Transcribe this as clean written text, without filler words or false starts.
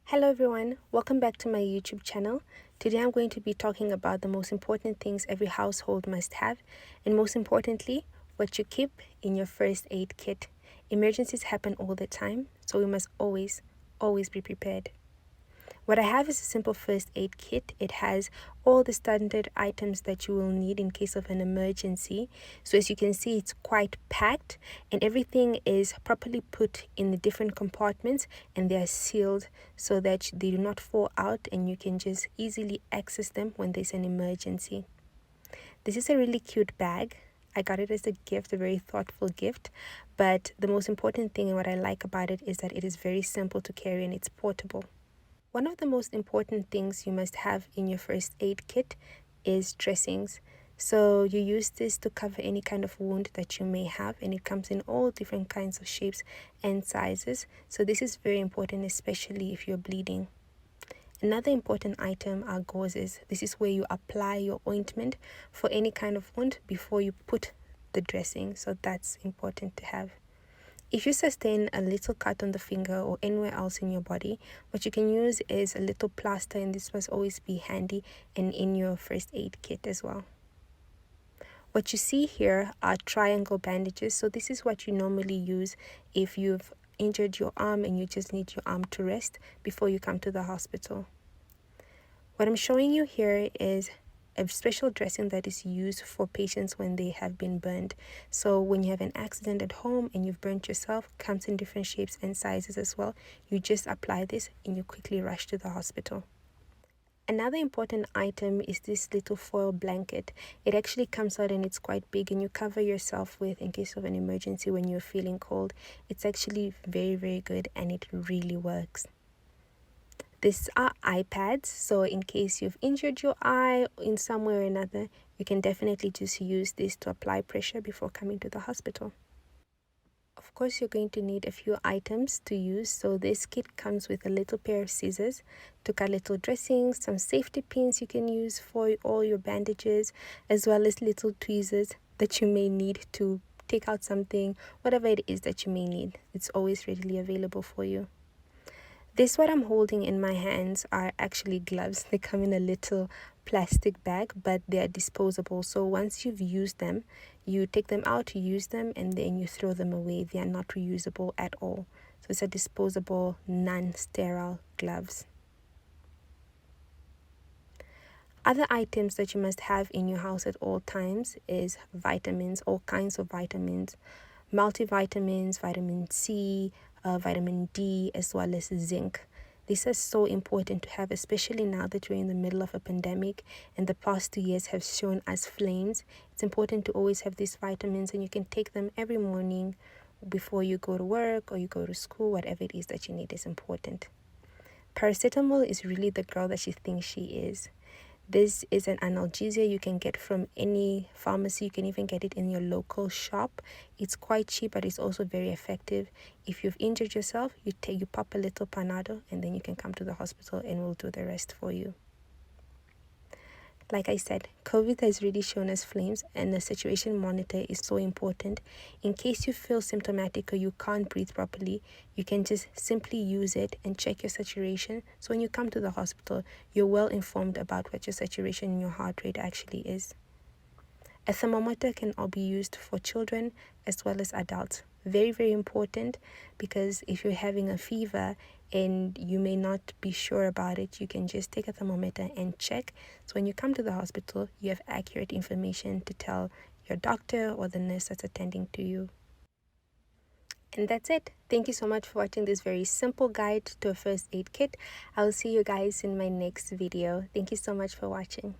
Hello everyone, welcome back to my YouTube channel. Today I'm going to be talking about the most important things every household must have, and most importantly, what you keep in your first aid kit. Emergencies happen all the time, so we must always be prepared. What I have is a simple first aid kit. It has all the standard items that you will need in case of an emergency. So as you can see, it's quite packed and everything is properly put in the different compartments and they are sealed so that they do not fall out and you can just easily access them when there's an emergency. This is a really cute bag. I got it as a gift, a very thoughtful gift. But the most important thing and what I like about it is that it is very simple to carry and it's portable. One of the most important things you must have in your first aid kit is dressings. So you use this to cover any kind of wound that you may have, and it comes in all different kinds of shapes and sizes. So this is very important, especially if you're bleeding. Another important item are gauzes. This is where you apply your ointment for any kind of wound before you put the dressing. So that's important to have. If you sustain a little cut on the finger or anywhere else in your body, what you can use is a little plaster, and this must always be handy and in your first aid kit as well. What you see here are triangle bandages. So this is what you normally use if you've injured your arm and you just need your arm to rest before you come to the hospital. What I'm showing you here is a special dressing that is used for patients when they have been burned. So when you have an accident at home and you've burnt yourself, comes in different shapes and sizes as well. You just apply this and you quickly rush to the hospital. Another important item is this little foil blanket. It actually comes out and it's quite big and you cover yourself with in case of an emergency when you're feeling cold. It's actually very good and it really works. These are eye pads, so in case you've injured your eye in some way or another, you can definitely just use this to apply pressure before coming to the hospital. Of course, you're going to need a few items to use, so this kit comes with a little pair of scissors to cut little dressings, some safety pins you can use for all your bandages, as well as little tweezers that you may need to take out something, whatever it is that you may need. It's always readily available for you. This what I'm holding in my hands are actually gloves. They come in a little plastic bag, but they are disposable. So once you've used them, you take them out, you use them, and then you throw them away. They are not reusable at all. So it's a disposable, non-sterile gloves. Other items that you must have in your house at all times is vitamins, all kinds of vitamins, multivitamins, vitamin C, vitamin D, as well as zinc. This is so important to have, especially now that we're in the middle of a pandemic and the past 2 years have shown us flames. It's important to always have these vitamins, and you can take them every morning before you go to work or you go to school. Whatever it is that you need is important. Paracetamol is really the girl that she thinks she is. This is an analgesia you can get from any pharmacy. You can even get it in your local shop. It's quite cheap, but it's also very effective. If you've injured yourself, you pop a little Panado, and then you can come to the hospital and we'll do the rest for you. Like I said, COVID has really shown us flames, and the situation monitor is so important. In case you feel symptomatic or you can't breathe properly, you can just simply use it and check your saturation. So when you come to the hospital, you're well informed about what your saturation and your heart rate actually is. A thermometer can all be used for children as well as adults. Very important, because if you're having a fever and you may not be sure about it, you can just take a thermometer and check. So when you come to the hospital, you have accurate information to tell your doctor or the nurse that's attending to you. And that's it. Thank you so much for watching this very simple guide to a first aid kit. I will see you guys in my next video. Thank you so much for watching.